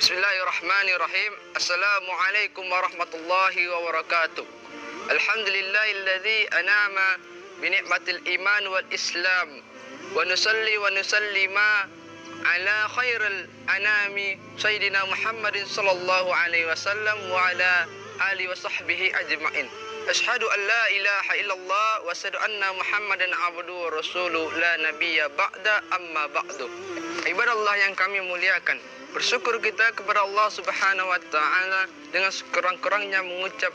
Bismillahirrahmanirrahim. Assalamualaikum warahmatullahi wabarakatuh. Alhamdulillahilladzi an'ama bi ni'matil iman wal islam. Wa nusalli wa nusallima ala khairil anami sayyidina Muhammadin sallallahu alaihi wasallam wa ala alihi wa sahbihi ajma'in. Asyhadu an la ilaha illallah wa asyhadu anna Muhammadan abduhu wa rasuluhu la nabiyya ba'da amma ba'du. Ibadallah yang kami muliakan, bersyukur kita kepada Allah Subhanahu wa taala dengan sekurang-kurangnya mengucap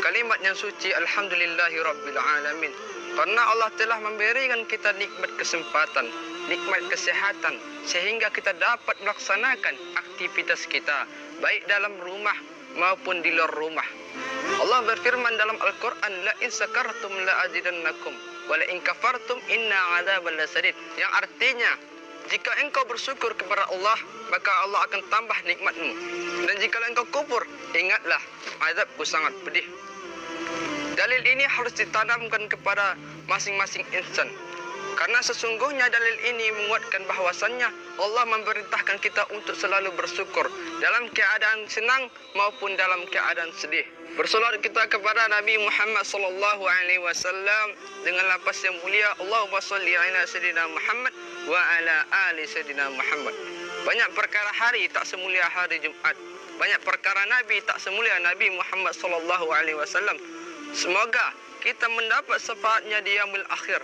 kalimat yang suci alhamdulillahi rabbil alamin. Karena Allah telah memberikan kita nikmat kesempatan, nikmat kesehatan sehingga kita dapat melaksanakan aktivitas kita baik dalam rumah maupun di luar rumah. Allah berfirman dalam Al-Qur'an, la in sakartum la azidannakum wa la in kafartum inna 'adzabal lasadid, yang artinya jika engkau bersyukur kepada Allah, maka Allah akan tambah nikmatmu. Dan jika engkau kufur, ingatlah azabku sangat pedih. Dalil ini harus ditanamkan kepada masing-masing insan. Karena sesungguhnya dalil ini menguatkan bahwasannya Allah memerintahkan kita untuk selalu bersyukur dalam keadaan senang maupun dalam keadaan sedih. Bersolat kita kepada Nabi Muhammad sallallahu alaihi wasallam dengan lafaz yang mulia, Allahumma shalli ala sayyidina Muhammad wa ala ali sayyidina Muhammad. Banyak perkara hari tak semulia hari Jumat. Banyak perkara Nabi tak semulia Nabi Muhammad sallallahu alaihi wasallam. Semoga kita mendapat syafaatnya di yaumil akhir.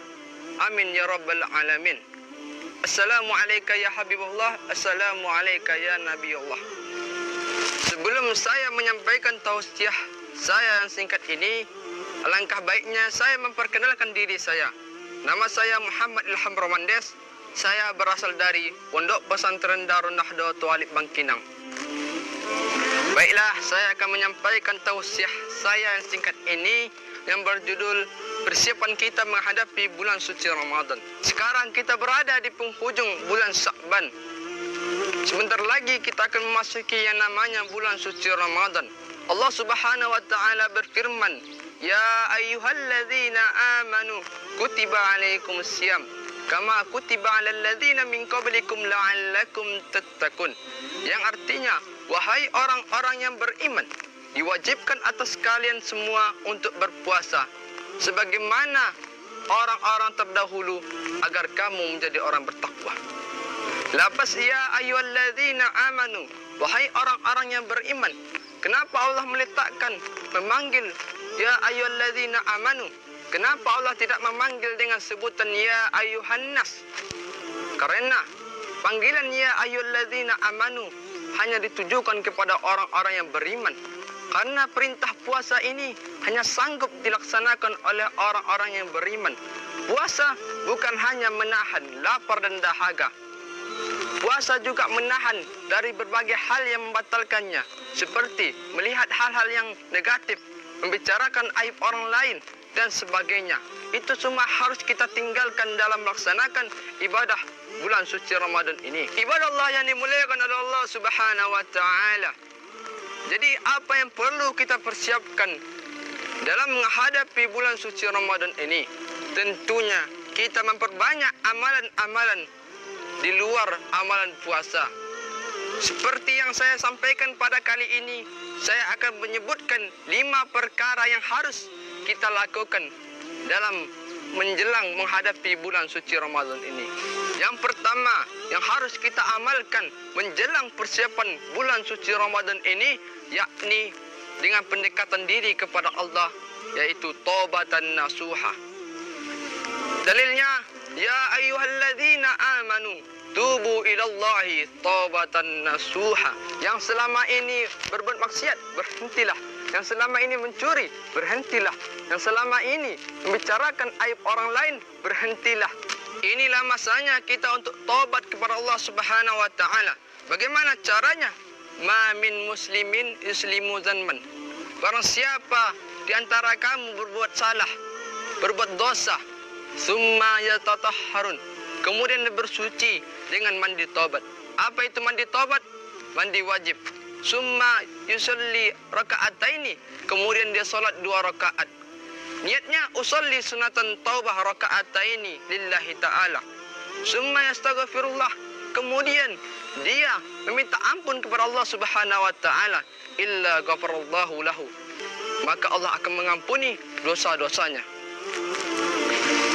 Amin ya rabbal alamin. Assalamualaikum ya Habibullah. Assalamualaikum ya Nabiullah. Sebelum saya menyampaikan tausiah saya yang singkat ini, alangkah baiknya saya memperkenalkan diri saya. Nama saya Muhammad Ilham Romandes. Saya berasal dari Pondok Pesantren Darun Nahdlatul Talib Bangkinang. Baiklah, saya akan menyampaikan tausiah saya yang singkat ini yang berjudul persiapan kita menghadapi bulan suci Ramadan. Sekarang kita berada di penghujung bulan Sya'ban. Sebentar lagi kita akan memasuki yang namanya bulan suci Ramadan. Allah Subhanahu wa taala berfirman, "Ya ayyuhalladzina amanu kutiba alaikumusiyam kama kutiba alal ladzina min qablikum la'allakum tattaqun." Yang artinya, wahai orang-orang yang beriman, diwajibkan atas kalian semua untuk berpuasa sebagaimana orang-orang terdahulu agar kamu menjadi orang bertakwa. Lafaz ya ayyuhalladzina amanu, wahai orang-orang yang beriman. Kenapa Allah meletakkan memanggil ya ayyuhalladzina amanu? Kenapa Allah tidak memanggil dengan sebutan ya ayyuhannas? Karena panggilan ya ayyuhalladzina amanu hanya ditujukan kepada orang-orang yang beriman. Karena perintah puasa ini hanya sanggup dilaksanakan oleh orang-orang yang beriman. Puasa bukan hanya menahan lapar dan dahaga. Puasa juga menahan dari berbagai hal yang membatalkannya, seperti melihat hal-hal yang negatif, membicarakan aib orang lain, dan sebagainya. Itu semua harus kita tinggalkan dalam melaksanakan ibadah bulan suci Ramadan ini. Ibadah Allah yang dimuliakan oleh Allah Subhanahu wa taala. Jadi apa yang perlu kita persiapkan dalam menghadapi bulan suci Ramadan ini? Tentunya kita memperbanyak amalan-amalan di luar amalan puasa. Seperti yang saya sampaikan pada kali ini, saya akan menyebutkan 5 perkara yang harus kita lakukan dalam menjelang menghadapi bulan suci Ramadan ini. Yang pertama yang harus kita amalkan menjelang persiapan bulan suci Ramadan ini, yakni dengan pendekatan diri kepada Allah, yaitu taubatan nasuha. Dalilnya, ya ayyuhalladzina amanu tubu ilallahi taubatan nasuha. Yang selama ini berbuat maksiat, berhentilah. Yang selama ini mencuri, berhentilah. Yang selama ini membicarakan aib orang lain, berhentilah. Inilah masanya kita untuk taubat kepada Allah Subhanahu wa taala. Bagaimana caranya? Ma min muslimin yuslimu zanman. Barang siapa di antara kamu berbuat salah, berbuat dosa, summa yatatahharun, kemudian bersuci dengan mandi taubat. Apa itu mandi taubat? Mandi wajib. Summa yusalli raka'ataini, kemudian dia salat 2 rakaat. Niatnya usolli sunatan taubah raka'ataini lillahi ta'ala. Summa yastaghfirullah, kemudian dia meminta ampun kepada Allah Subhanahu wa taala, illa ghafarallahu lahu, maka Allah akan mengampuni dosa-dosanya.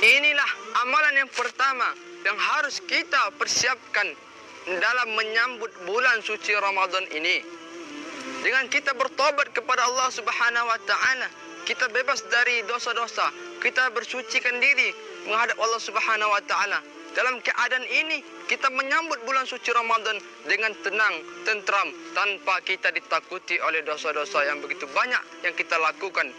Inilah amalan yang pertama yang harus kita persiapkan dalam menyambut bulan suci Ramadan ini. Dengan kita bertobat kepada Allah Subhanahu wa taala, kita bebas dari dosa-dosa, kita bersucikan diri menghadap Allah Subhanahu wa taala. Dalam keadaan ini, kita menyambut bulan suci Ramadan dengan tenang, tentram, tanpa kita ditakuti oleh dosa-dosa yang begitu banyak yang kita lakukan.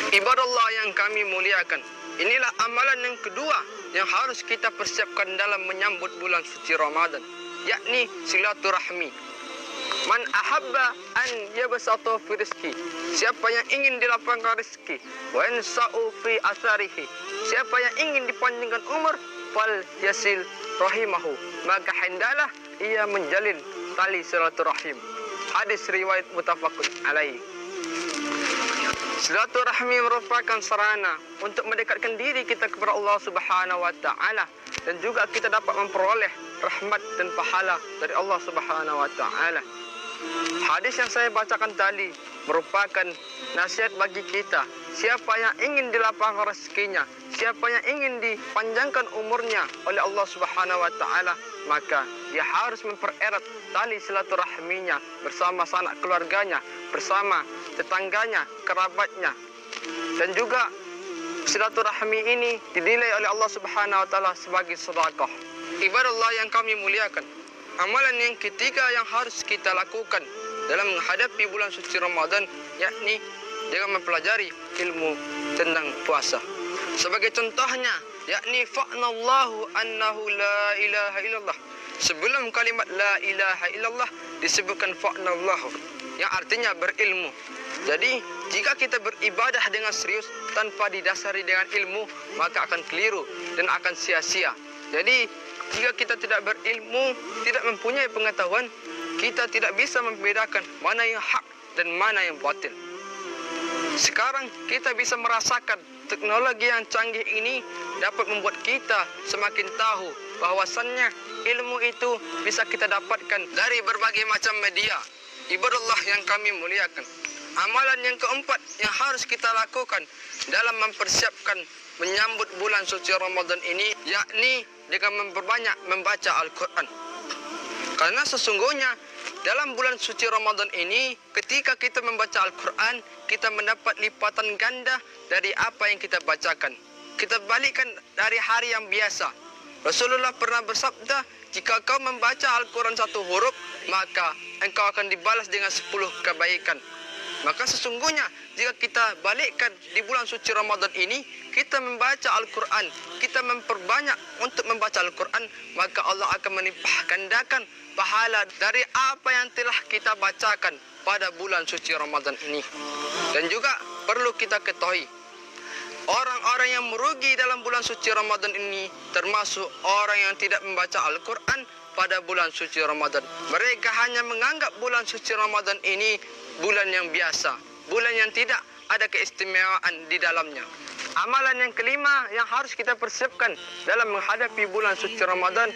Ibadah Allah yang kami muliakan, inilah amalan yang kedua yang harus kita persiapkan dalam menyambut bulan suci Ramadan, yakni silaturahmi. Man ahabba an yabsata fi rizki, siapa yang ingin dilapangkan rezeki, wa yansa'u fi asarihi, siapa yang ingin dipanjangkan umur, fal yasil rahimahu, maka hendalah ia menjalin tali silaturahim. Hadis riwayat muttafaqun alaihi. Silaturahmi merupakan sarana untuk mendekatkan diri kita kepada Allah Subhanahu wa taala, dan juga kita dapat memperoleh rahmat dan pahala dari Allah Subhanahu wa taala. Hadis yang saya bacakan tadi merupakan nasihat bagi kita. Siapa yang ingin dilapangkan rezekinya, siapa yang ingin dipanjangkan umurnya oleh Allah Subhanahu wa taala, maka dia harus mempererat tali silaturahminya bersama sanak keluarganya, bersama tetangganya, kerabatnya. Dan juga silaturahmi ini dinilai oleh Allah Subhanahu wa taala sebagai sedekah. Ibadah Allah yang kami muliakan, amalan yang ketiga yang harus kita lakukan dalam menghadapi bulan suci Ramadan, yakni dengan mempelajari ilmu tentang puasa. Sebagai contohnya, yakni fa'nallahu annahu la ilaha illallah. Sebelum kalimat la ilaha illallah disebutkan fa'nallahu, yang artinya berilmu. Jadi, jika kita beribadah dengan serius tanpa didasari dengan ilmu, maka akan keliru dan akan sia-sia. Jadi, jika kita tidak berilmu, tidak mempunyai pengetahuan, kita tidak bisa membedakan mana yang hak dan mana yang batil. Sekarang kita bisa merasakan teknologi yang canggih ini dapat membuat kita semakin tahu bahwasannya ilmu itu bisa kita dapatkan dari berbagai macam media. Ibadah Allah yang kami muliakan, amalan yang keempat yang harus kita lakukan dalam mempersiapkan menyambut bulan suci Ramadan ini, yakni dengan memperbanyak membaca Al-Quran. Karena sesungguhnya dalam bulan suci Ramadan ini, ketika kita membaca Al-Quran, kita mendapat lipatan ganda dari apa yang kita bacakan. Kita balikkan dari hari yang biasa. Rasulullah pernah bersabda, jika kau membaca Al-Quran satu huruf, maka engkau akan dibalas dengan 10 kebaikan. Maka sesungguhnya jika kita balikkan di bulan suci Ramadan ini, kita membaca Al-Quran, kita memperbanyak untuk membaca Al-Quran, maka Allah akan melimpah gandakan pahala dari apa yang telah kita bacakan pada bulan suci Ramadan ini. Dan juga perlu kita ketahui, orang-orang yang merugi dalam bulan suci Ramadan ini termasuk orang yang tidak membaca Al-Quran pada bulan suci Ramadan. Mereka hanya menganggap bulan suci Ramadan ini bulan yang biasa, bulan yang tidak ada keistimewaan di dalamnya. Amalan yang kelima yang harus kita persiapkan dalam menghadapi bulan suci Ramadan,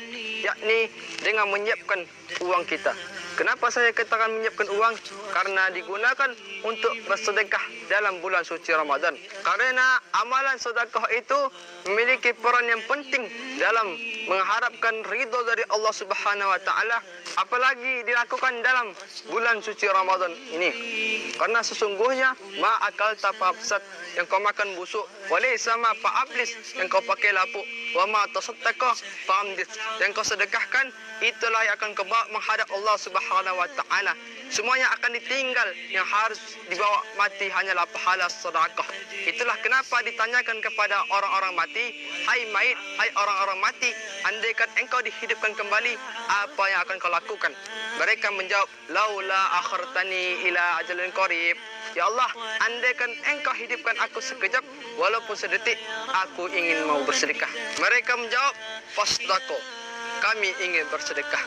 yakni dengan menyiapkan uang kita. Kenapa saya katakan menyiapkan uang? Karena digunakan untuk bersedekah dalam bulan suci Ramadan. Karena amalan sedekah itu memiliki peran yang penting dalam mengharapkan ridho dari Allah Subhanahu wa taala, apalagi dilakukan dalam bulan suci Ramadan ini. Karena sesungguhnya ma akal tapapsat, yang kau makan busuk, walai sama paablis, yang kau pakai lapuk, wa ma tasaddaqa famdis, yang kau sedekahkan itulah yang akan kau bawa menghadap Allah Subhanahu wa taala. Semuanya akan ditinggal, yang harus dibawa mati hanyalah pahala sedekah. Itulah kenapa ditanyakan kepada orang-orang mati, hai mayit, hai orang-orang mati, andaikan engkau dihidupkan kembali, apa yang akan kau lakukan? Mereka menjawab, laula akhartani ila ajalin qarib. Ya Allah, andaikan engkau hidupkan aku sekejap, walaupun sedetik, aku ingin mau bersedekah. Mereka menjawab, fasdaqo, kami ingin bersedekah.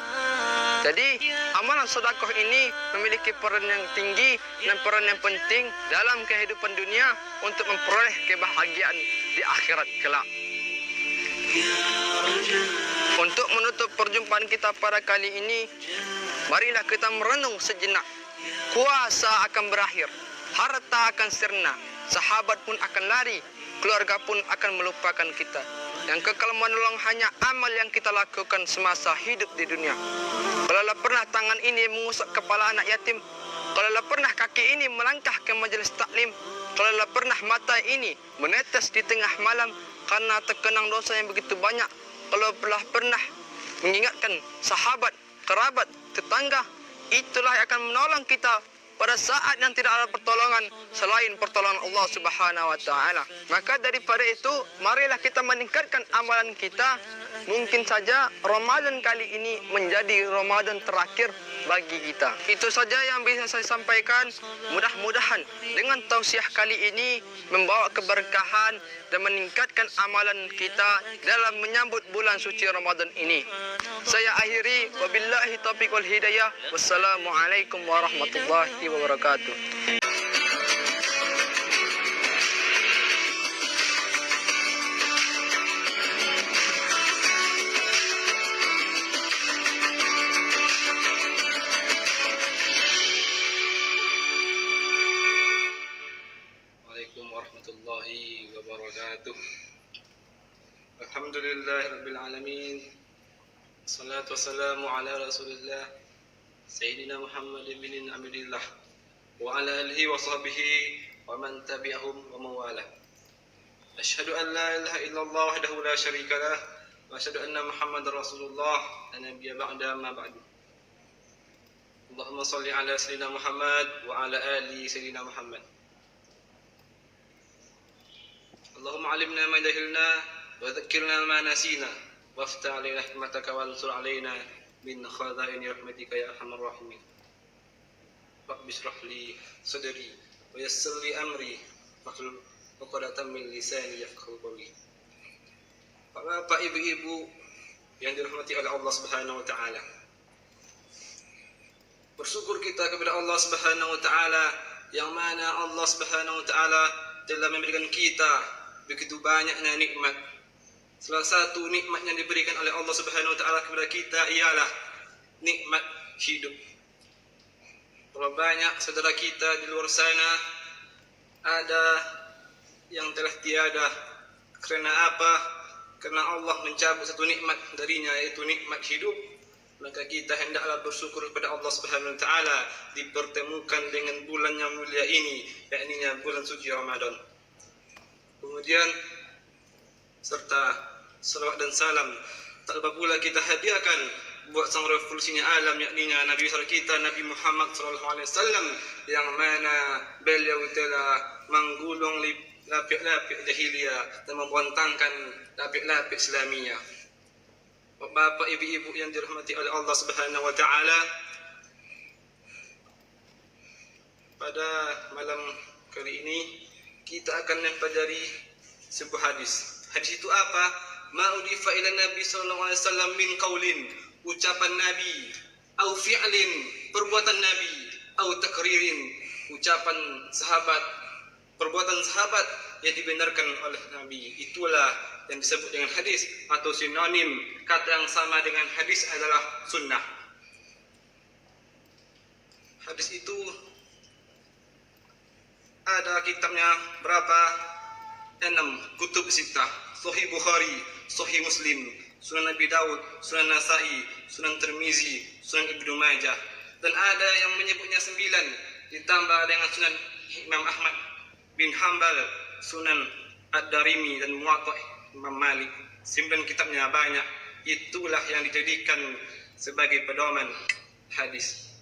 Jadi, amalan sedekah ini memiliki peran yang tinggi dan peran yang penting dalam kehidupan dunia untuk memperoleh kebahagiaan di akhirat kelak. Untuk menutup perjumpaan kita pada kali ini, marilah kita merenung sejenak. Kuasa akan berakhir, harta akan sirna, sahabat pun akan lari, keluarga pun akan melupakan kita. Yang kekal menolong hanya amal yang kita lakukan semasa hidup di dunia. Kalaulah pernah tangan ini mengusap kepala anak yatim, kalaulah pernah kaki ini melangkah ke majelis taklim, kalaulah pernah mata ini menetes di tengah malam karena terkenang dosa yang begitu banyak, kalau pernah mengingatkan sahabat, kerabat, tetangga, itulah yang akan menolong kita pada saat yang tidak ada pertolongan selain pertolongan Allah Subhanahu wa taala. Maka daripada itu, marilah kita meningkatkan amalan kita. Mungkin saja Ramadan kali ini menjadi Ramadan terakhir bagi kita. Itu saja yang bisa saya sampaikan. Mudah-mudahan dengan tausiah kali ini membawa keberkahan dan meningkatkan amalan kita dalam menyambut bulan suci Ramadan ini. Saya akhiri, wabillahi taufiq wal hidayah. Wassalamualaikum warahmatullahi wabarakatuh. Waalaikumsalam warahmatullahi wabarakatuh. Alhamdulillahirabbil alamin. Salatu wassalamu ala Rasulillah Sayyidina Muhammad bin Abdillah wa ala alihi wa sahbihi wa man tabi'ahum wa mawala. Asyhadu an la ilaha illallah wahdahu la syarika lah wa asyhadu anna Muhammadar Rasulullah la nabiyya ba'da ma ba'du. Allahumma shalli ala sayyidina Muhammad wa ala ali sayyidina Muhammad. Allahumma alimna ma jahilna wa dhakkirna ma nasina waftah alaina hikmataka wansur alaina min khada'in rahmatika ya arhamar rahimin. Rabbi shrah li sadri wa yassir li amri wahlul 'uqdatam min lisani yafqahu qawli. Bapak, ibu-ibu yang dirahmati oleh Allah Subhanahu wa taala. Bersyukur kita kepada Allah Subhanahu wa taala yang mana Allah Subhanahu wa taala telah memberikan kita begitu banyaknya nikmat. Salah satu nikmat yang diberikan oleh Allah Subhanahu wa taala kepada kita ialah nikmat hidup. Berapa banyak saudara kita di luar sana ada yang telah tiada. Karena apa? Karena Allah mencabut satu nikmat darinya, yaitu nikmat hidup. Maka kita hendaklah bersyukur kepada Allah Subhanahu wa taala dipertemukan dengan bulan yang mulia ini, yakni bulan suci Ramadan. Kemudian serta salawat dan salam tak lupa pula kita hadiahkan buat sang revolusinya alam, yakni Nabi besar kita Nabi Muhammad sallallahu alaihi wasallam, yang mana beliau telah menggulung lapik-lapik jahiliyah dan membentangkan lapik-lapik Islamiyah. Bapak, ibu-ibu yang dirahmati oleh Allah Subhanahu wa taala, pada malam kali ini kita akan mempelajari sebuah hadis. Hadis itu apa? Ma udifa ila Nabi sallallahu alaihi wasallam min qaulin, ucapan Nabi, au fi'lin, perbuatan Nabi, au takririn, ucapan sahabat, perbuatan sahabat yang dibenarkan oleh Nabi. Itulah yang disebut dengan hadis atau sinonim. Kata yang sama dengan hadis adalah sunnah. Hadis itu ada kitabnya berapa? 6 kutub sitah. Sahih Bukhari, Sahih Muslim, Sunan Abi Daud, Sunan Nasai, Sunan Tirmizi, Sunan Ibnu Majah. Dan ada yang menyebutnya 9 ditambah dengan Sunan Imam Ahmad bin Hanbal, Sunan Ad-Darimi dan Muwatta' Imam Malik. 9 kitabnya banyak. Itulah yang dijadikan sebagai pedoman hadis.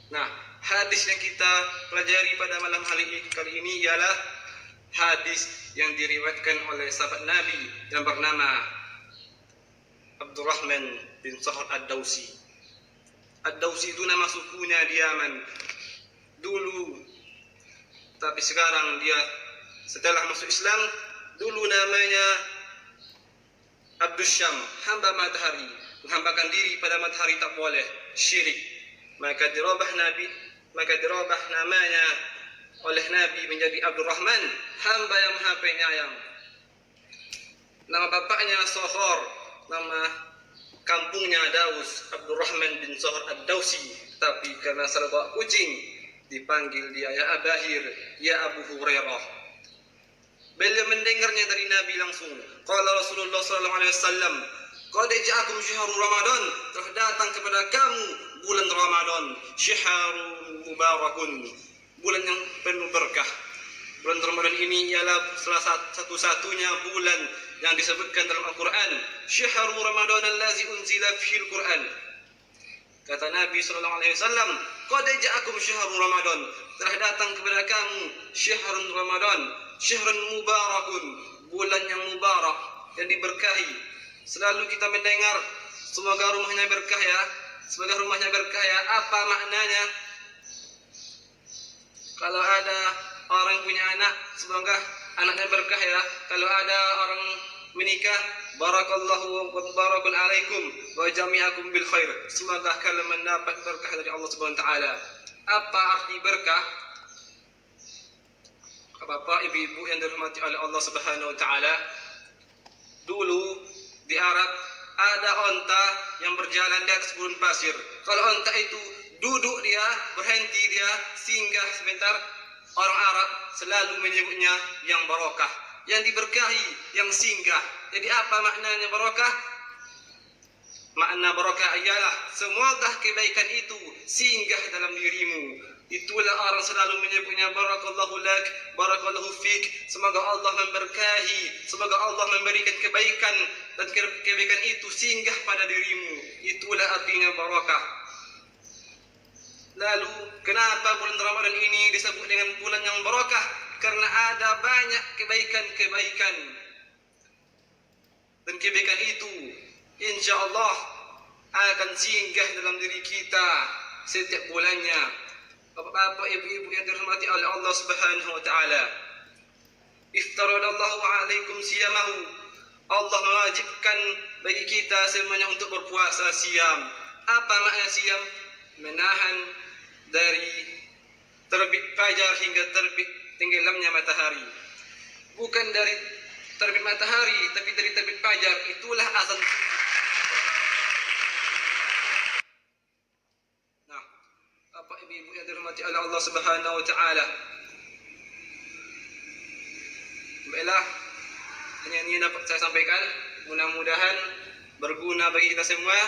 Nah, hadis yang kita pelajari pada malam hari kali ini ialah hadis yang diriwayatkan oleh sahabat Nabi yang bernama Abdurrahman bin Sahr Ad-Dawsi. Ad-Dawsi itu nama sukunya di Yaman dulu, tapi sekarang dia setelah masuk Islam, dulu namanya Abdus Syam, hamba matahari, menghambakan diri pada matahari, tak boleh syirik. Maka dirubah namanya oleh Nabi menjadi Abdurrahman, hamba yang maha penyayang. Nama bapaknya Sohor. nama kampungnya Daus, Abdurrahman bin Zuhr ad-Dausi, tapi karena salah bawa kucing dipanggil dia ya Abahir, ya Abu Hurairah. Beliau mendengarnya dari Nabi langsung. Qala Rasulullah sallallahu alaihi wasallam, qad ja'akum syahrul Ramadan, telah datang kepada kamu bulan Ramadan, syahrul mubarakun, bulan yang penuh berkah. Bulan Ramadan ini ialah salah satu-satunya bulan yang disebutkan dalam Al-Quran. Syahrul Ramadan allazi unzila fihil Quran. Kata Nabi sallallahu alaihi wasallam, qad ja'akum syahrul Ramadan, telah datang kepada kamu syahrul Ramadan, syahrun mubarakun, bulan yang mubarak, yang diberkahi. Selalu kita mendengar semoga rumahnya berkah ya, semoga rumahnya berkah ya. Apa maknanya? Kalau ada orang punya anak, semoga anaknya berkah ya. Kalau ada orang menikah, barakallahu wa barakun alaikum wa jami'akum bil khair, semoga kalian mendapat berkah dari Allah Subhanahu wa taala. Apa arti berkah? Bapak, ibu-ibu yang dirahmati oleh Allah Subhanahu wa taala, dulu di Arab ada onta yang berjalan di atas gurun pasir. Kalau onta itu duduk dia, berhenti dia, singgah sebentar, orang Arab selalu menyebutnya yang barokah, yang diberkahi, yang singgah. Jadi apa maknanya barokah? Makna barokah ialah semoga kebaikan itu singgah dalam dirimu. Itulah orang selalu menyebutnya barakallahu lak, barakallahu fik. Semoga Allah memberkahi, semoga Allah memberikan kebaikan, dan kebaikan itu singgah pada dirimu. Itulah artinya barakah. Lalu kenapa bulan Ramadan ini disebut dengan bulan yang barakah? Karena ada banyak kebaikan-kebaikan, dan kebaikan itu insya Allah akan singgah dalam diri kita setiap bulannya. Bapak-bapak, ibu-ibu yang dirahmati oleh Allah Subhanahu wa taala, iftaradallahu alaikum siyamahu, Allah mewajibkan bagi kita semuanya untuk berpuasa siam. Apa makna siam? Menahan dari terbit fajar hingga terbit tenggelamnya matahari. Bukan dari terbit matahari, tapi dari terbit fajar. Itulah azan. Nah, Bapak ibu-ibu yang dirahmati oleh Allah Subhanahu wa taala, baiklah, hanya ini dapat saya sampaikan. Mudah-mudahan berguna bagi kita semua.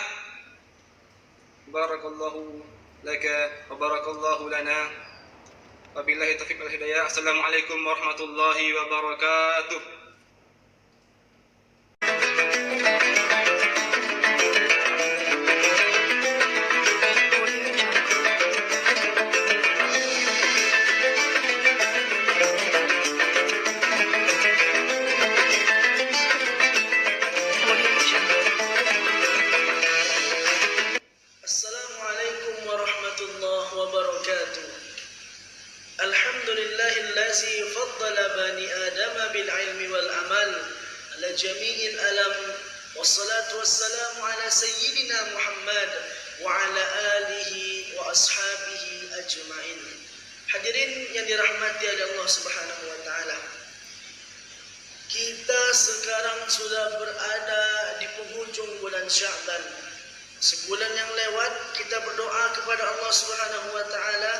Barakallahu laka wa barakallahu lana. Wabillahi taufiq wal hidayah. Assalamualaikum warahmatullahi wabarakatuh. Assalamualaikum warahmatullahi wabarakatuh. Alhamdulillahillazi faddala bani adama bil ilmi wal amal ala jami'il alam, wassalatu wassalamu ala sayyidina Muhammad wa ala alihi wa ashabihi ajma'in. Hadirin yang dirahmati oleh Allah Subhanahu wa taala, kita sekarang sudah berada di penghujung bulan Sya'ban. Sebulan yang lewat kita berdoa kepada Allah Subhanahu wa taala,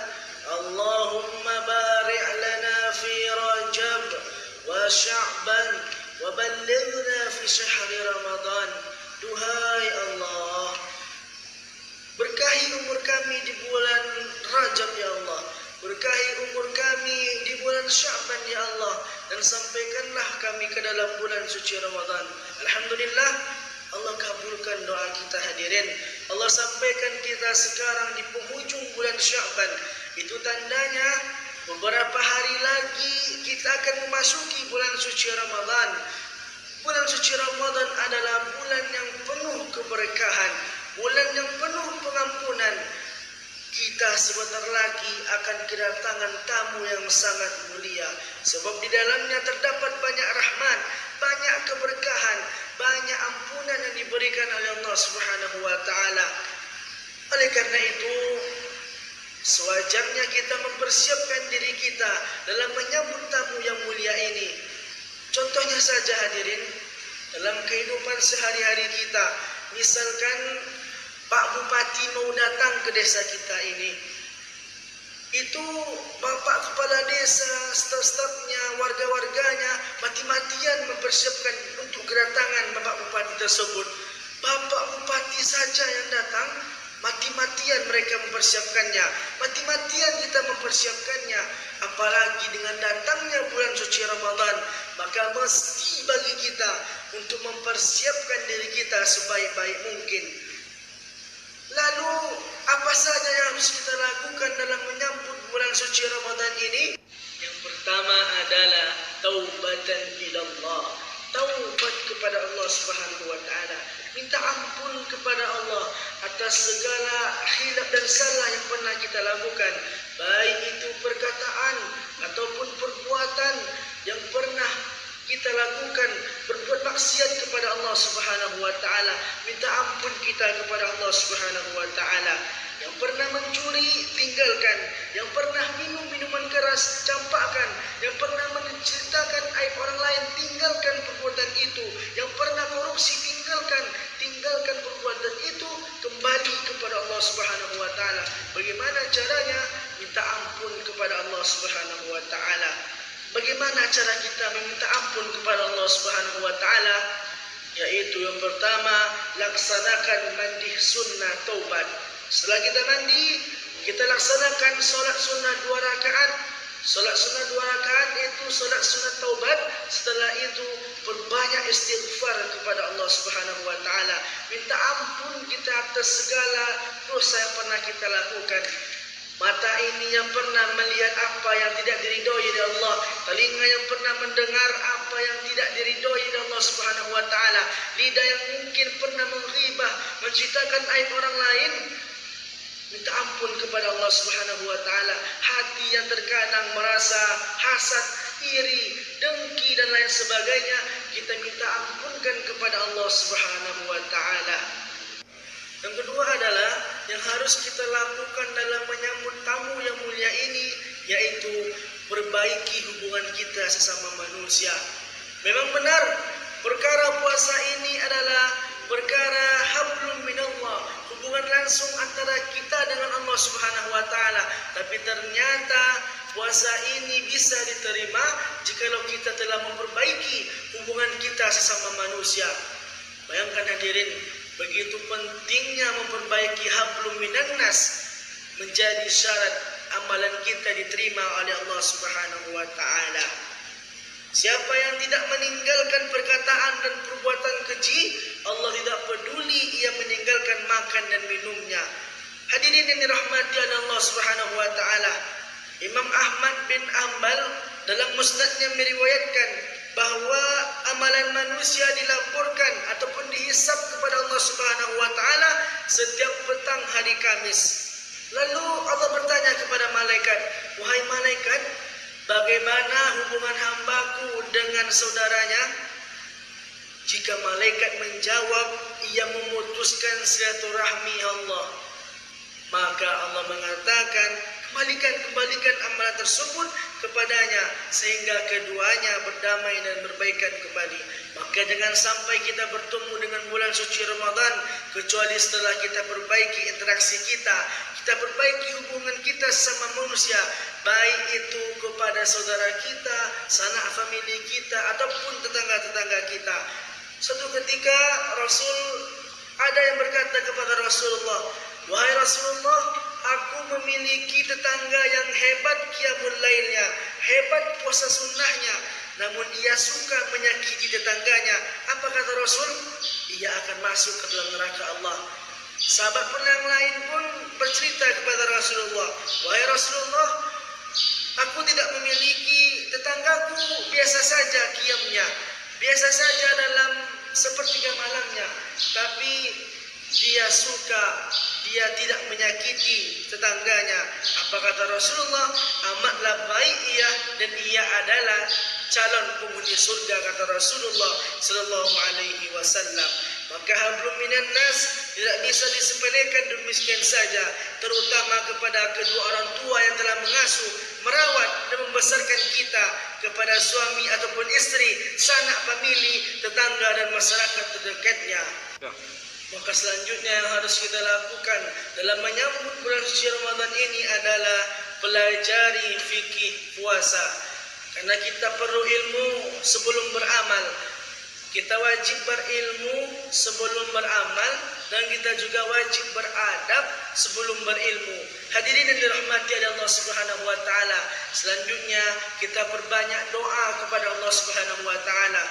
Allahumma barik lana fi Rajab wa Sya'ban wa ballighna fi syahri Ramadan. Duhai Allah, berkahi umur kami di bulan Rajab ya Allah, berkahi umur kami di bulan Sya'ban ya Allah, dan sampaikanlah kami ke dalam bulan suci Ramadan. Alhamdulillah, Allah kabulkan doa kita hadirin. Allah sampaikan kita sekarang di penghujung bulan Sya'ban. Itu tandanya beberapa hari lagi kita akan memasuki bulan suci Ramadan. Bulan suci Ramadan adalah bulan yang penuh keberkahan, bulan yang penuh pengampunan. Kita sebentar lagi akan kedatangan tamu yang sangat mulia, sebab di dalamnya terdapat banyak rahmat, banyak keberkahan, banyak ampunan yang diberikan oleh Allah Subhanahu wa taala. Oleh karena itu, sewajarnya kita mempersiapkan diri kita dalam menyambut tamu yang mulia ini. Contohnya saja hadirin, dalam kehidupan sehari-hari kita. Misalkan Pak Bupati mau datang ke desa kita ini, itu Bapak Kepala Desa, staf-stafnya, warga-warganya mati-matian mempersiapkan untuk kedatangan Bapak Bupati tersebut. Bapak Bupati saja yang datang, mati-matian mereka mempersiapkannya, mati-matian kita mempersiapkannya. Apalagi dengan datangnya bulan suci Ramadan, maka mesti bagi kita untuk mempersiapkan diri kita sebaik-baik mungkin. Lalu apa saja yang harus kita lakukan dalam menyambut bulan suci Ramadan ini? Yang pertama adalah taubatan ilallah. Taubat kepada Allah Subhanahu wa taala. Minta ampun kepada Allah atas segala khilaf dan salah yang pernah kita lakukan, baik itu perkataan ataupun perbuatan yang pernah kita lakukan, berbuat maksiat kepada Allah Subhanahu wa taala. Minta ampun kita kepada Allah Subhanahu wa taala. Yang pernah mencuri, tinggalkan. Yang pernah minum minuman keras, campakkan. Yang pernah menceritakan aib orang lain, tinggalkan perbuatan itu. Yang pernah korupsi, tinggalkan perbuatan itu, kembali kepada Allah Subhanahu wa taala. Bagaimana caranya? Minta ampun kepada Allah Subhanahu wa taala. Bagaimana cara kita meminta ampun kepada Allah Subhanahu wa taala? Yaitu yang pertama, laksanakan mandi sunnah taubat. Setelah kita mandi, kita laksanakan solat sunnah 2 rakaat. Solat sunnah 2 rakaat itu solat sunnah taubat. Setelah itu berbanyak istighfar kepada Allah Subhanahu wa taala. Minta ampun kita atas segala dosa yang pernah kita lakukan. Mata ini yang pernah melihat apa yang tidak diridhoi oleh Allah, telinga yang pernah mendengar apa yang tidak diridhoi oleh Allah Subhanahu wa taala, lidah yang mungkin pernah menghibah, menceritakan aib orang lain. Minta ampun kepada Allah Subhanahu wa taala. Hati yang terkadang merasa hasad, iri, dengki dan lain sebagainya, kita minta ampunkan kepada Allah Subhanahu wa taala. Yang kedua adalah yang harus kita lakukan dalam menyambut tamu yang mulia ini, yaitu perbaiki hubungan kita sesama manusia. Memang benar, perkara puasa ini adalah perkara hablum minallah, hubungan langsung antara kita dengan Allah Subhanahu wa taala. Tapi ternyata puasa ini bisa diterima jikalau kita telah memperbaiki hubungan kita sesama manusia. Bayangkan hadirin, begitu pentingnya memperbaiki hablum minan nas, menjadi syarat amalan kita diterima oleh Allah Subhanahu wa taala. Siapa yang tidak meninggalkan perkataan dan perbuatan keji, Allah tidak peduli ia meninggalkan makan dan minumnya. Hadirin yang dirahmati oleh Allah Subhanahu wa taala, Imam Ahmad bin Hanbal dalam musnadnya meriwayatkan bahwa amalan manusia dilaporkan ataupun dihisab kepada Allah Subhanahu wa taala setiap petang hari Kamis. Lalu Allah bertanya kepada malaikat, "Wahai malaikat, bagaimana hubungan hambaku dengan saudaranya?" Jika malaikat menjawab, ia memutuskan silaturahmi Allah, maka Allah mengatakan, kembalikan amalan tersebut kepadanya sehingga keduanya berdamai dan berbaikan kembali. Maka jangan sampai kita bertemu dengan bulan suci Ramadan kecuali setelah kita perbaiki interaksi kita, kita perbaiki hubungan kita sama manusia, baik itu kepada saudara kita, sanak famili kita ataupun tetangga-tetangga kita. Suatu ketika ada yang berkata kepada Rasulullah, "Wahai Rasulullah, aku memiliki tetangga yang hebat qiyamul lailnya, hebat puasa sunnahnya, namun ia suka menyakiti tetangganya." Apa kata Rasul? Ia akan masuk ke dalam neraka Allah. Sahabat pun yang lain pun bercerita kepada Rasulullah, "Wahai Rasulullah, aku tidak memiliki tetanggaku biasa saja qiyamnya, biasa saja dalam sepertiga malamnya, tapi dia tidak menyakiti tetangganya." Apa kata Rasulullah? "Amatlah baik ia dan ia adalah calon penghuni surga," kata Rasulullah sallallahu alaihi wasallam. Maka hablum minan nas tidak bisa disepelekan demikian saja, terutama kepada kedua orang tua yang telah mengasuh merawat dan membesarkan kita kepada suami ataupun istri, sanak famili, tetangga dan masyarakat terdekatnya. Maka selanjutnya yang harus kita lakukan dalam menyambut bulan suci Ramadan ini adalah pelajari fikih puasa. Karena kita perlu ilmu sebelum beramal. Kita wajib berilmu sebelum beramal, dan kita juga wajib beradab sebelum berilmu. Hadirin yang dirahmati oleh Allah Subhanahu wa taala, selanjutnya kita perbanyak doa kepada Allah Subhanahu wa taala.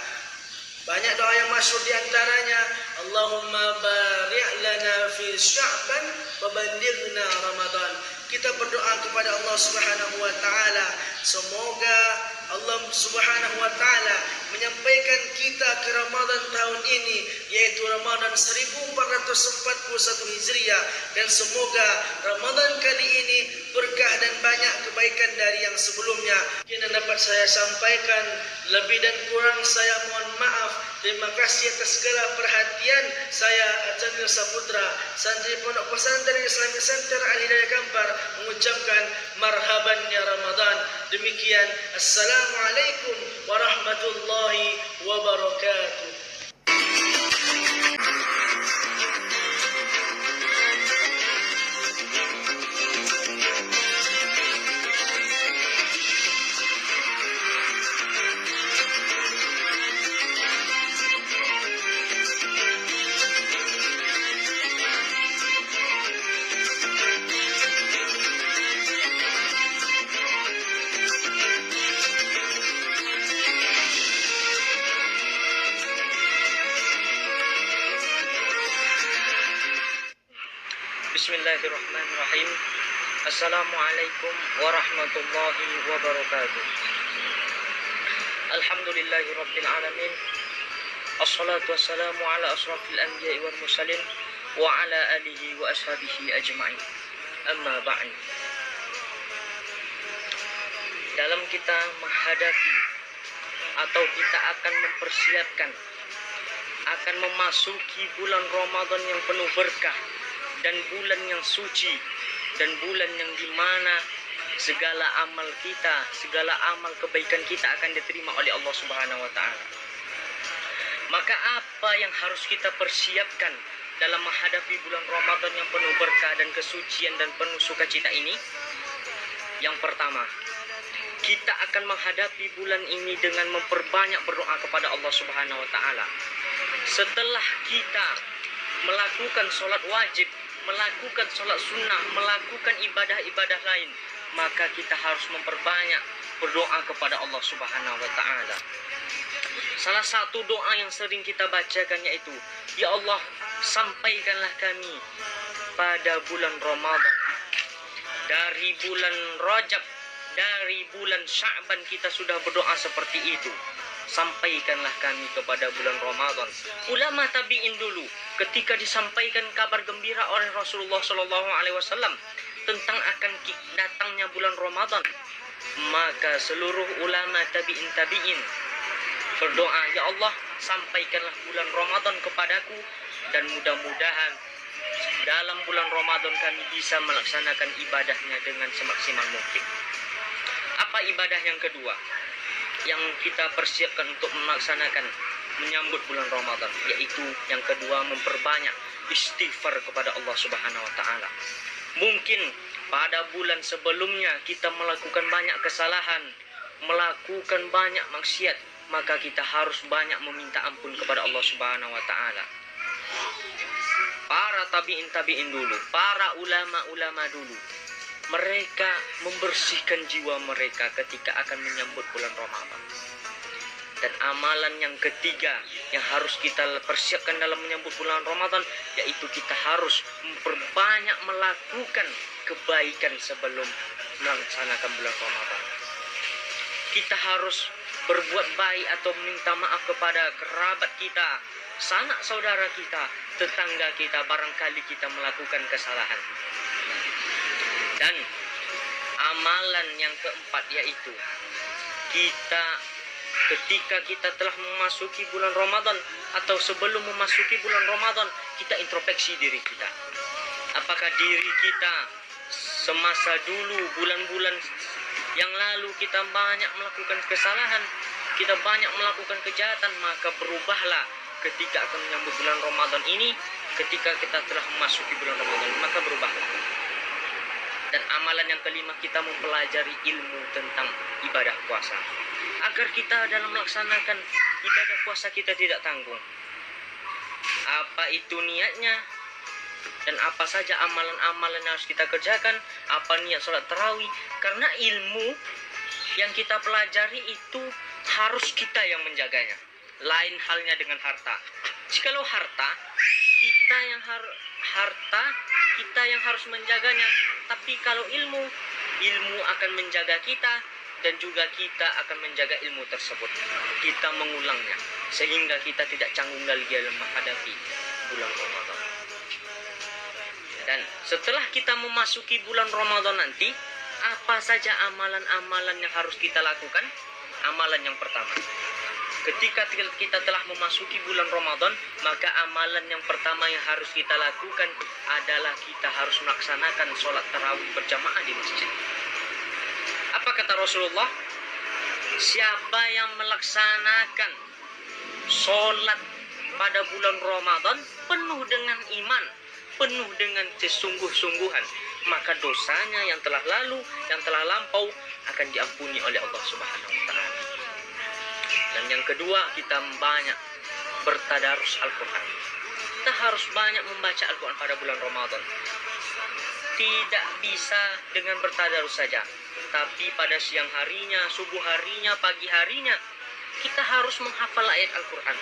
Banyak doa yang masyhur di antaranya, Allahumma barik lana fi Sya'ban wa ballighna Ramadan. Kita berdoa kepada Allah Subhanahu wa taala, semoga Allah Subhanahu wa taala menyampaikan kita ke Ramadan tahun ini, yaitu Ramadan 1441 Hijriah, dan semoga Ramadan kali ini berkah dan banyak kebaikan dari yang sebelumnya. Yang dapat saya sampaikan, lebih dan kurang saya mohon maaf. Terima kasih atas segala perhatian saya, Chanil Saputra, santri Pondok Pesantren Islamic Center Al Hidayah Kampar, mengucapkan marhaban ya Ramadan. Demikian, assalamualaikum warahmatullahi wabarakatuh. Bismillahirrahmanirrahim. Assalamualaikum warahmatullahi wabarakatuh. Alhamdulillahi rabbil alamin. Assalatu wassalamu ala asrafil anbiya'i wal mursalin wa ala alihi wa ashabihi ajma'in. Amma ba'd. Dalam kita menghadapi atau kita akan mempersiapkan akan memasuki bulan Ramadan yang penuh berkah dan bulan yang suci, dan bulan yang dimana segala amal kita, segala amal kebaikan kita akan diterima oleh Allah Subhanahu wa taala. Maka apa yang harus kita persiapkan dalam menghadapi bulan Ramadan yang penuh berkah dan kesucian dan penuh sukacita ini? Yang pertama, kita akan menghadapi bulan ini dengan memperbanyak berdoa kepada Allah Subhanahu wa taala. Setelah kita melakukan sholat wajib, melakukan sholat sunnah, melakukan ibadah-ibadah lain, maka kita harus memperbanyak berdoa kepada Allah Subhanahu wa taala. Salah satu doa yang sering kita bacakan yaitu, ya Allah, sampaikanlah kami pada bulan Ramadan. Dari bulan Rajab, dari bulan Sya'ban kita sudah berdoa seperti itu. Sampaikanlah kami kepada bulan Ramadan. Ulama tabi'in dulu ketika disampaikan kabar gembira oleh Rasulullah SAW tentang akan datangnya bulan Ramadan, maka seluruh ulama tabi'in berdoa, ya Allah, sampaikanlah bulan Ramadan kepadaku, dan mudah-mudahan dalam bulan Ramadan kami bisa melaksanakan ibadahnya dengan semaksimal mungkin. Apa ibadah yang kedua yang kita persiapkan untuk melaksanakan menyambut bulan Ramadan? Yaitu yang kedua, memperbanyak istighfar kepada Allah Subhanahu wa taala. Mungkin pada bulan sebelumnya kita melakukan banyak kesalahan, melakukan banyak maksiat, maka kita harus banyak meminta ampun kepada Allah Subhanahu wa taala. Para tabi'in dulu, para ulama dulu, mereka membersihkan jiwa mereka ketika akan menyambut bulan Ramadan. Dan amalan yang ketiga yang harus kita persiapkan dalam menyambut bulan Ramadan, yaitu kita harus memperbanyak melakukan kebaikan sebelum melaksanakan bulan Ramadan. Kita harus berbuat baik atau minta maaf kepada kerabat kita, sanak saudara kita, tetangga kita, barangkali kita melakukan kesalahan. Dan amalan yang keempat yaitu kita ketika kita telah memasuki bulan Ramadan atau sebelum memasuki bulan Ramadan, kita introspeksi diri kita. Apakah diri kita semasa dulu bulan-bulan yang lalu kita banyak melakukan kesalahan, kita banyak melakukan kejahatan, maka berubahlah ketika akan menyambut bulan Ramadan ini. Ketika kita telah memasuki bulan Ramadan, maka berubahlah. Dan amalan yang kelima, kita mempelajari ilmu tentang ibadah puasa, agar kita dalam melaksanakan ibadah puasa kita tidak tanggung. Apa itu niatnya, dan apa saja amalan-amalan yang harus kita kerjakan, apa niat sholat tarawih. Karena ilmu yang kita pelajari itu harus kita yang menjaganya. Lain halnya dengan harta. Jikalau harta kita yang harus menjaganya. Tapi kalau ilmu akan menjaga kita, dan juga kita akan menjaga ilmu tersebut. Kita mengulangnya sehingga kita tidak canggung lagi dalam menghadapi bulan Ramadan. Dan setelah kita memasuki bulan Ramadan nanti, apa saja amalan-amalan yang harus kita lakukan? Amalan yang pertama, ketika kita telah memasuki bulan Ramadan, maka amalan yang pertama yang harus kita lakukan adalah kita harus melaksanakan sholat tarawih berjamaah di masjid. Apa kata Rasulullah? Siapa yang melaksanakan sholat pada bulan Ramadan penuh dengan iman, penuh dengan kesungguh-sungguhan, maka dosanya yang telah lalu, yang telah lampau akan diampuni oleh Allah Subhanahu wa Ta'ala. Dan yang kedua, kita banyak bertadarus Al-Quran. Kita harus banyak membaca Al-Quran pada bulan Ramadan. Tidak bisa dengan bertadarus saja, tapi pada siang harinya, subuh harinya, pagi harinya, kita harus menghafal ayat Al-Quran.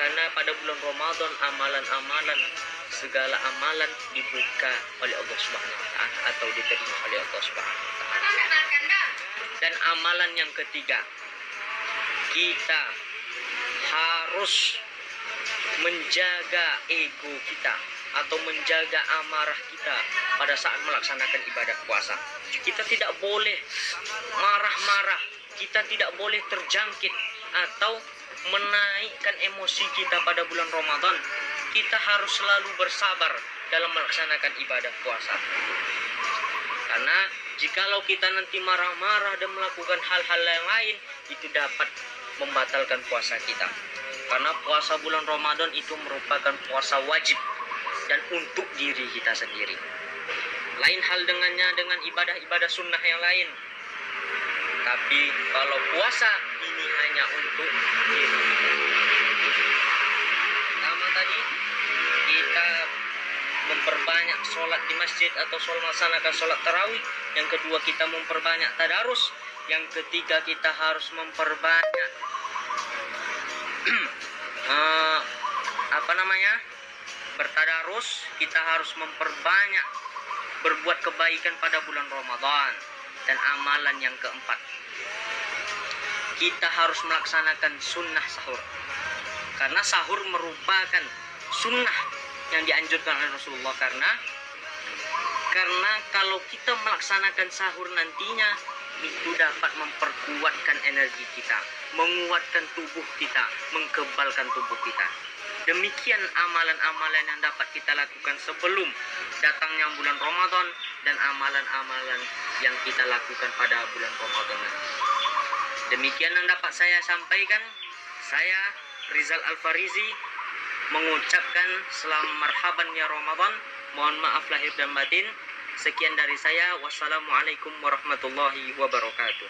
Karena pada bulan Ramadan, amalan-amalan, segala amalan dibuka oleh Allah Subhanahu wa Ta'ala atau diterima oleh Allah Subhanahu wa Ta'ala. Dan amalan yang ketiga, kita harus menjaga ego kita atau menjaga amarah kita pada saat melaksanakan ibadah puasa. Kita tidak boleh marah-marah, kita tidak boleh terjangkit atau menaikkan emosi kita pada bulan Ramadan. Kita harus selalu bersabar dalam melaksanakan ibadah puasa. Karena jikalau kita nanti marah-marah dan melakukan hal-hal yang lain, itu dapat membatalkan puasa kita. Karena puasa bulan Ramadan itu merupakan puasa wajib dan untuk diri kita sendiri. Lain hal dengannya dengan ibadah-ibadah sunnah yang lain. Tapi kalau puasa ini hanya untuk diri kita. Pertama tadi, kita memperbanyak sholat di masjid atau melaksanakan sholat tarawih. Yang kedua, kita memperbanyak tadarus. Yang ketiga, kita harus memperbanyak bertadarus. Kita harus memperbanyak berbuat kebaikan pada bulan Ramadan. Dan amalan yang keempat, kita harus melaksanakan sunnah sahur. Karena sahur merupakan sunnah yang dianjurkan oleh Rasulullah. Karena kalau kita melaksanakan sahur nantinya, itu dapat memperkuatkan energi kita, menguatkan tubuh kita, mengkebalkan tubuh kita. Demikian amalan-amalan yang dapat kita lakukan sebelum datangnya bulan Ramadan dan amalan-amalan yang kita lakukan pada bulan Ramadan nanti. Demikian yang dapat saya sampaikan. Saya Rizal Al-Farizi mengucapkan selamat marhaban ya Ramadan. Mohon maaf lahir dan batin. Sekian dari saya. Wassalamualaikum warahmatullahi wabarakatuh.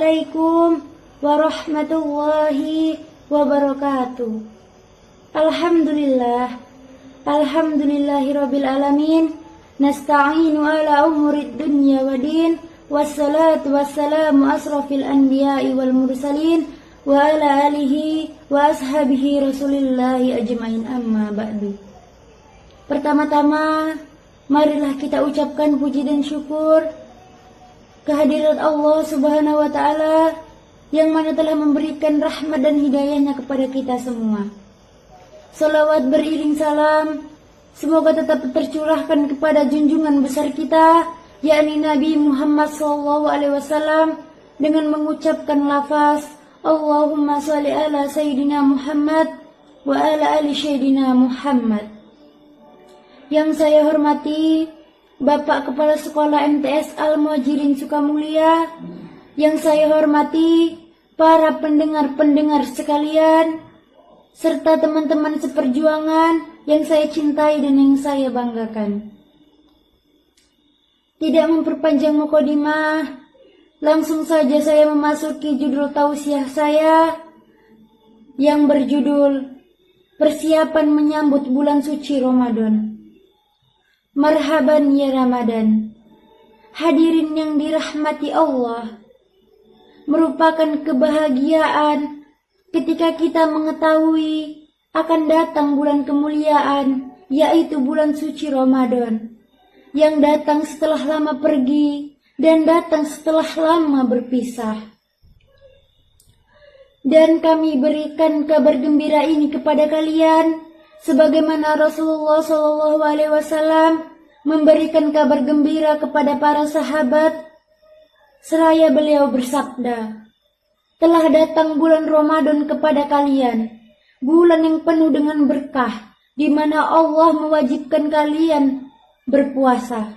Assalamualaikum warahmatullahi wabarakatuh. Alhamdulillahirabbil alamin. Nasta'inu ala umurid dunya wa din. Wassalatu wassalamu asrafil anbiya'i wal mursalin wa ala alihi wa ashabihi rasulillahi ajmain, amma ba'du. Pertama-tama, marilah kita ucapkan puji dan syukur kehadirat Allah Subhanahu wa Ta'ala yang mana telah memberikan rahmat dan hidayahnya kepada kita semua. Salawat beriring salam semoga tetap tercurahkan kepada junjungan besar kita, yakni Nabi Muhammad SAW, dengan mengucapkan lafaz Allahumma sholli ala Sayyidina Muhammad wa ala ali Sayyidina Muhammad. Yang saya hormati Bapak Kepala Sekolah MTS Al-Muhajirin Sukamulya, yang saya hormati para pendengar-pendengar sekalian, serta teman-teman seperjuangan yang saya cintai dan yang saya banggakan. Tidak memperpanjang mukadimah, langsung saja saya memasuki judul tausiah saya yang berjudul Persiapan Menyambut Bulan Suci Ramadan. Marhaban ya Ramadan. Hadirin yang dirahmati Allah, merupakan kebahagiaan ketika kita mengetahui akan datang bulan kemuliaan, yaitu bulan suci Ramadan, yang datang setelah lama pergi dan datang setelah lama berpisah. Dan kami berikan kabar gembira ini kepada kalian, sebagaimana Rasulullah SAW memberikan kabar gembira kepada para sahabat, seraya beliau bersabda, telah datang bulan Ramadan kepada kalian, bulan yang penuh dengan berkah, di mana Allah mewajibkan kalian berpuasa.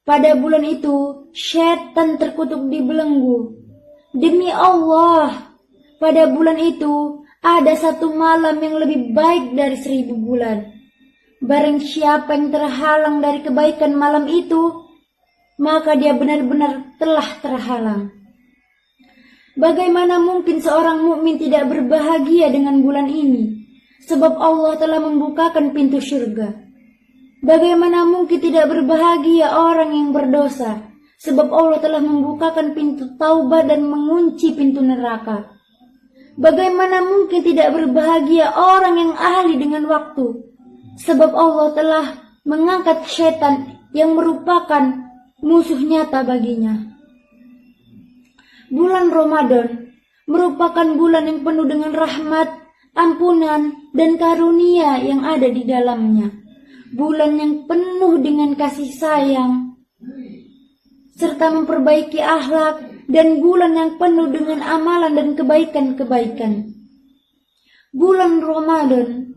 Pada bulan itu, syaitan terkutuk dibelenggu. Demi Allah, pada bulan itu ada satu malam yang lebih baik dari 1000 bulan. Barang siapa yang terhalang dari kebaikan malam itu, maka dia benar-benar telah terhalang. Bagaimana mungkin seorang mukmin tidak berbahagia dengan bulan ini? Sebab Allah telah membukakan pintu surga. Bagaimana mungkin tidak berbahagia orang yang berdosa? Sebab Allah telah membukakan pintu taubat dan mengunci pintu neraka. Bagaimana mungkin tidak berbahagia orang yang ahli dengan waktu? Sebab Allah telah mengangkat syaitan yang merupakan musuh nyata baginya. Bulan Ramadan merupakan bulan yang penuh dengan rahmat, ampunan, dan karunia yang ada di dalamnya. Bulan yang penuh dengan kasih sayang, serta memperbaiki akhlak, dan bulan yang penuh dengan amalan dan kebaikan-kebaikan. Bulan Ramadan,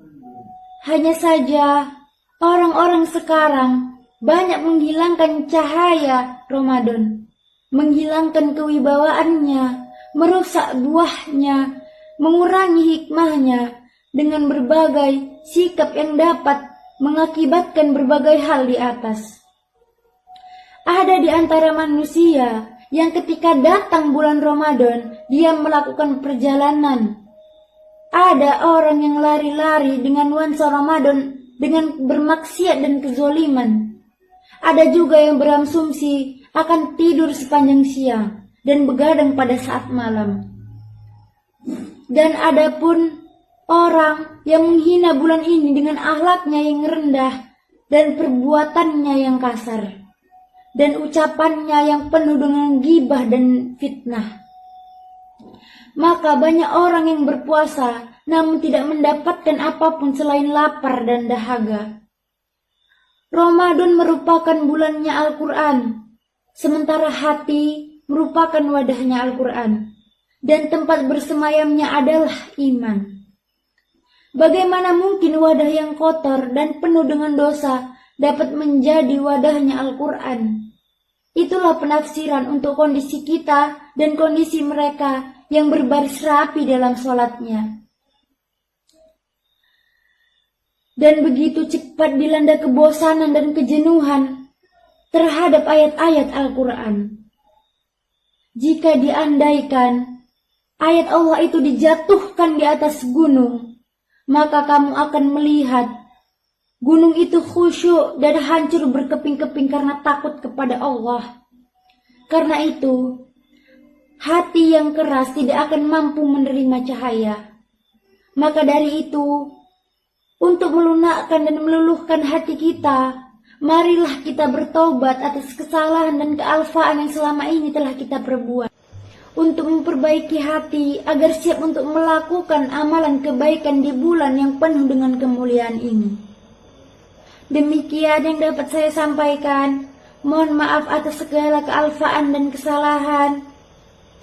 hanya saja orang-orang sekarang banyak menghilangkan cahaya Ramadan, menghilangkan kewibawaannya, merusak buahnya, mengurangi hikmahnya dengan berbagai sikap yang dapat mengakibatkan berbagai hal di atas. Ada di antara manusia yang ketika datang bulan Ramadan, dia melakukan perjalanan. Ada orang yang lari-lari dengan nuansa Ramadan dengan bermaksiat dan kezoliman. Ada juga yang berasumsi akan tidur sepanjang siang dan begadang pada saat malam. Dan ada pun orang yang menghina bulan ini dengan akhlaknya yang rendah dan perbuatannya yang kasar, dan ucapannya yang penuh dengan ghibah dan fitnah. Maka banyak orang yang berpuasa namun tidak mendapatkan apapun selain lapar dan dahaga. Ramadan merupakan bulannya Al-Quran, sementara hati merupakan wadahnya Al-Quran, dan tempat bersemayamnya adalah iman. Bagaimana mungkin wadah yang kotor dan penuh dengan dosa dapat menjadi wadahnya Al-Quran? Itulah penafsiran untuk kondisi kita dan kondisi mereka yang berbaris rapi dalam sholatnya. Dan begitu cepat dilanda kebosanan dan kejenuhan terhadap ayat-ayat Al-Quran. Jika diandaikan ayat Allah itu dijatuhkan di atas gunung, maka kamu akan melihat gunung itu khusyuk dan hancur berkeping-keping karena takut kepada Allah. Karena itu, hati yang keras tidak akan mampu menerima cahaya. Maka dari itu, untuk melunakkan dan meluluhkan hati kita, marilah kita bertobat atas kesalahan dan kealfaan yang selama ini telah kita perbuat. Untuk memperbaiki hati agar siap untuk melakukan amalan kebaikan di bulan yang penuh dengan kemuliaan ini. Demikian yang dapat saya sampaikan. Mohon maaf atas segala kealfaan dan kesalahan.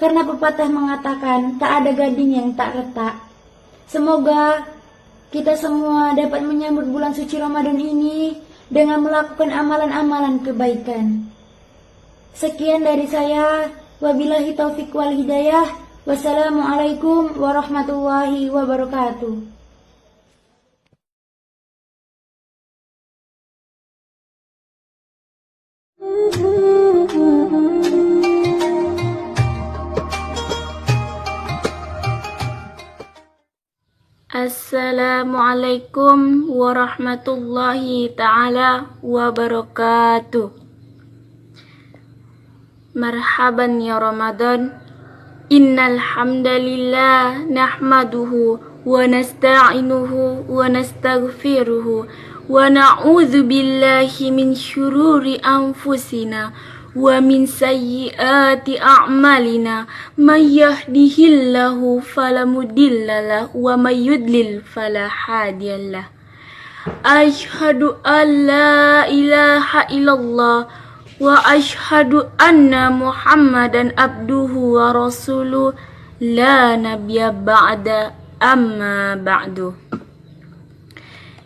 Karena pepatah mengatakan tak ada gading yang tak retak. Semoga kita semua dapat menyambut bulan suci Ramadan ini dengan melakukan amalan-amalan kebaikan. Sekian dari saya. Wabillahi taufiq wal hidayah. Wassalamualaikum warahmatullahi wabarakatuh. Assalamualaikum warahmatullahi ta'ala wabarakatuh. Marhaban ya Ramadan. Innal hamdalillah nahmaduhu wa nasta'inuhu wa nastaghfiruhu wa na'udzu billahi min syururi anfusina wa min sayyiati a'malina may yahdihillahu fala mudhillalah wa may yudlil fala hadiyalah. Asyhadu an la ilaha illallah wa asyhadu anna Muhammadan abduhu wa rasuluh la nabiyya ba'da amma ba'du.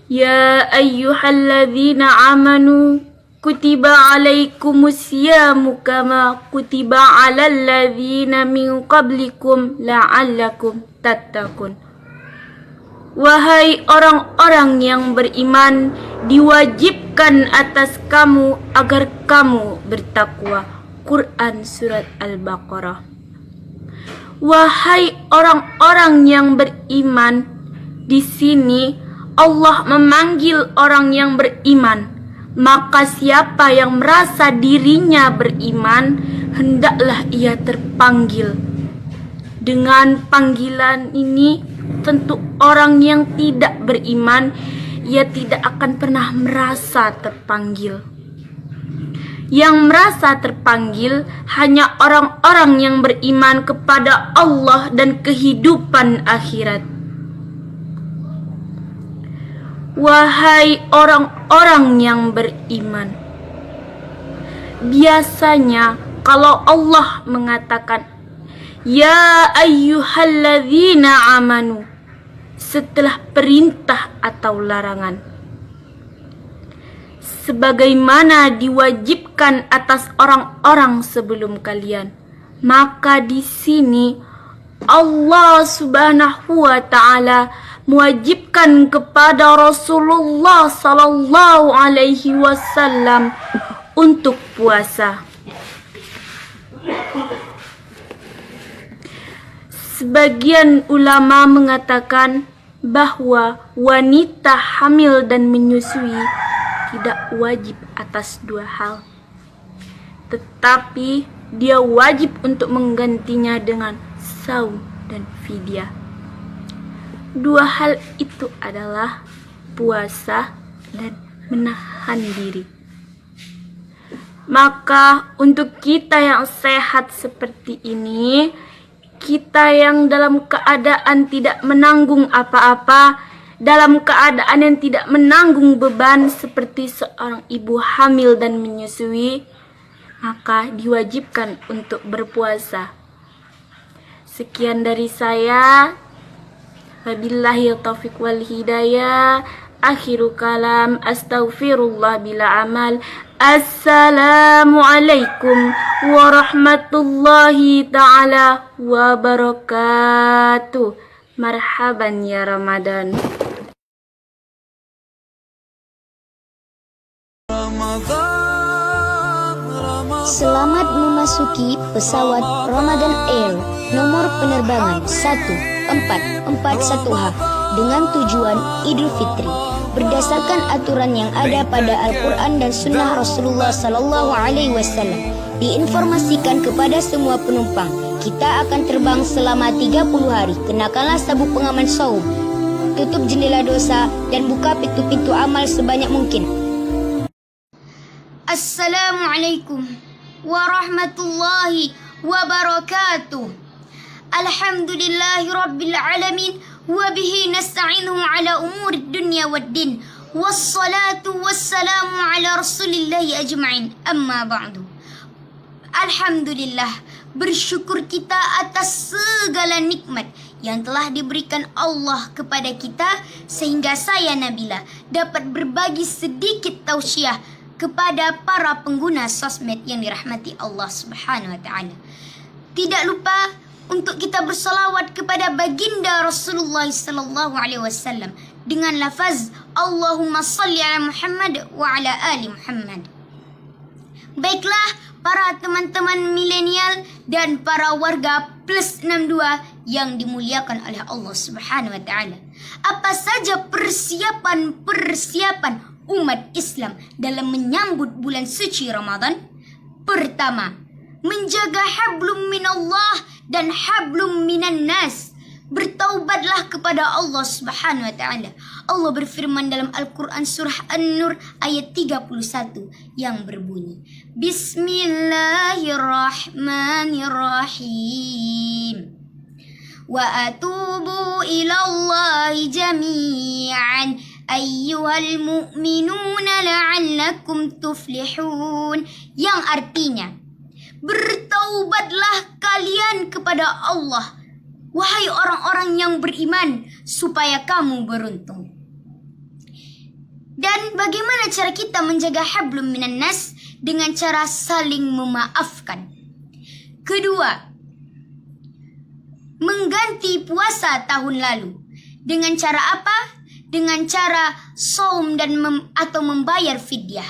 Ya ayyuhalladzina amanu kutiba alaikumus siyamu kama kutiba alal ladzina min qablikum la'allakum tattaqun. Wahai orang-orang yang beriman, diwajibkan atas kamu agar kamu bertakwa. Quran Surat Al-Baqarah. Wahai orang-orang yang beriman, di sini Allah memanggil orang yang beriman. Maka siapa yang merasa dirinya beriman, hendaklah ia terpanggil. Dengan panggilan ini, tentu orang yang tidak beriman, ia tidak akan pernah merasa terpanggil. Yang merasa terpanggil hanya orang-orang yang beriman kepada Allah dan kehidupan akhirat. Wahai orang-orang yang beriman, biasanya kalau Allah mengatakan ya ayyuhalladzina amanu setelah perintah atau larangan, sebagaimana diwajibkan atas orang-orang sebelum kalian, maka di sini Allah Subhanahu wa taala mewajibkan kepada Rasulullah sallallahu alaihi wasallam untuk puasa. Sebagian ulama mengatakan bahwa wanita hamil dan menyusui tidak wajib atas dua hal, tetapi dia wajib untuk menggantinya dengan saum dan fidyah. Dua hal itu adalah puasa dan menahan diri. Maka untuk kita yang sehat seperti ini, kita yang dalam keadaan tidak menanggung apa-apa, dalam keadaan yang tidak menanggung beban seperti seorang ibu hamil dan menyusui, maka diwajibkan untuk berpuasa. Sekian dari saya. Wabillahi taufiq wal hidayah. Akhiru kalam, astaghfirullah bila amal. Assalamualaikum warahmatullahi ta'ala wabarakatuh. Marhaban ya Ramadan. Ramadan, Ramadan. Selamat memasuki pesawat Ramadan Air nomor penerbangan 1441H dengan tujuan Idul Fitri. Berdasarkan aturan yang ada pada Al-Quran dan Sunnah Rasulullah SAW, diinformasikan kepada semua penumpang, kita akan terbang selama 30 hari. Kenakanlah sabuk pengaman saum, tutup jendela dosa, dan buka pintu-pintu amal sebanyak mungkin. Assalamualaikum warahmatullahi wabarakatuh. Alhamdulillahi rabbil alamin, wa bihi nasta'inu ala umuri dunya waddin, wassalatu wassalamu ala rasulillahi ajma'in, amma ba'du. Alhamdulillah, bersyukur kita atas segala nikmat yang telah diberikan Allah kepada kita, sehingga saya Nabila dapat berbagi sedikit tausiah kepada para pengguna sosmed yang dirahmati Allah Subhanahu wa taala. Tidak lupa untuk kita bersalawat kepada baginda Rasulullah sallallahu alaihi wasallam dengan lafaz Allahumma salli ala Muhammad wa ala ali Muhammad. Baiklah para teman-teman milenial dan para warga plus 62 yang dimuliakan oleh Allah Subhanahu wa taala. Apa saja persiapan umat Islam dalam menyambut bulan suci Ramadan? Pertama, menjaga hablum minallah dan hablum minan nas. Bertaubatlah kepada Allah Subhanahu wa taala. Allah berfirman dalam Al-Quran surah An-Nur ayat 31 yang berbunyi, Bismillahirrahmanirrahim. Wa atubu ilallahi jami'an ayyuhal mu'minuna la'allakum tuflihun, yang artinya, bertaubatlah kalian kepada Allah, wahai orang-orang yang beriman, supaya kamu beruntung. Dan bagaimana cara kita menjaga hablum minan nas? Dengan cara saling memaafkan. Kedua, mengganti puasa tahun lalu. Dengan cara apa? Dengan cara saum dan atau membayar fidyah.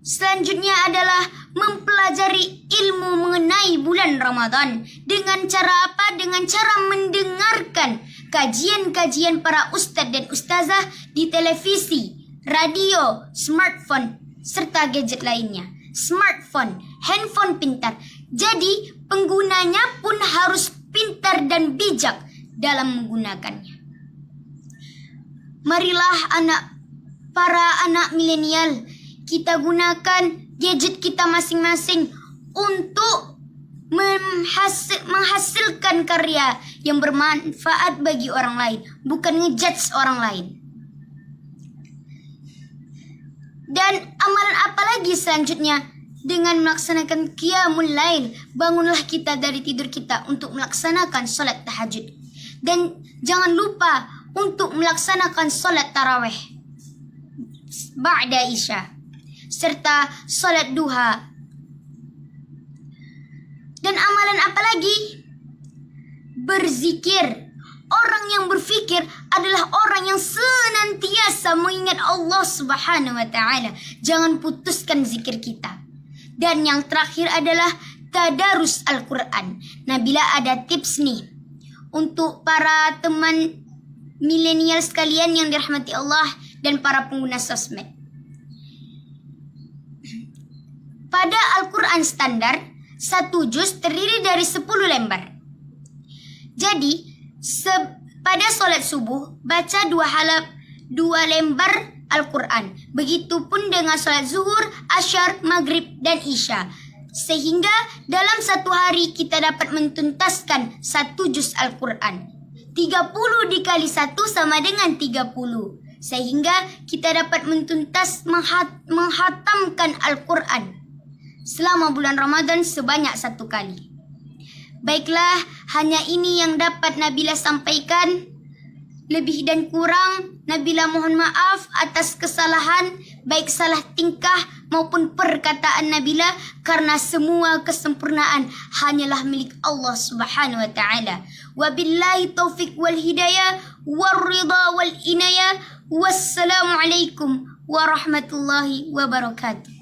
Selanjutnya adalah mempelajari ilmu mengenai bulan Ramadan. Dengan cara apa? Dengan cara mendengarkan kajian-kajian para ustadz dan ustazah di televisi, radio, smartphone, serta gadget lainnya. Smartphone, handphone pintar. Jadi penggunanya pun harus pintar dan bijak dalam menggunakannya. Marilah para anak milenial, kita gunakan gadget kita masing-masing untuk menghasilkan karya yang bermanfaat bagi orang lain, bukan ngejudge orang lain. Dan amalan apa lagi selanjutnya? Dengan melaksanakan qiyamul lail, bangunlah kita dari tidur kita untuk melaksanakan sholat tahajud. Dan jangan lupa untuk melaksanakan sholat tarawih ba'da isya, serta sholat duha. Dan amalan apa lagi? Berzikir. Orang yang berfikir adalah orang yang senantiasa mengingat Allah Subhanahu wa taala. Jangan putuskan zikir kita. Dan yang terakhir adalah tadarus Al-Quran. Nabila ada tips nih untuk para teman milenial sekalian yang dirahmati Allah dan para pengguna sosmed. Pada Al-Quran standar, 1 juz terdiri dari 10 lembar. Jadi, pada sholat subuh, baca 2 lembar Al-Quran. Begitupun dengan sholat zuhur, asyar, maghrib, dan isya. Sehingga dalam 1 hari kita dapat mentuntaskan 1 juz Al-Quran. 30 dikali 1 sama dengan 30. Sehingga kita dapat menghatamkan Al-Quran selama bulan Ramadan sebanyak 1 kali. Baiklah, hanya ini yang dapat Nabila sampaikan. Lebih dan kurang, Nabila mohon maaf atas kesalahan, baik salah tingkah maupun perkataan Nabila, karena semua kesempurnaan hanyalah milik Allah Subhanahu wa taala. Wabillahi taufik wal hidayah war ridha wal inayah. Wassalamualaikum warahmatullahi wabarakatuh.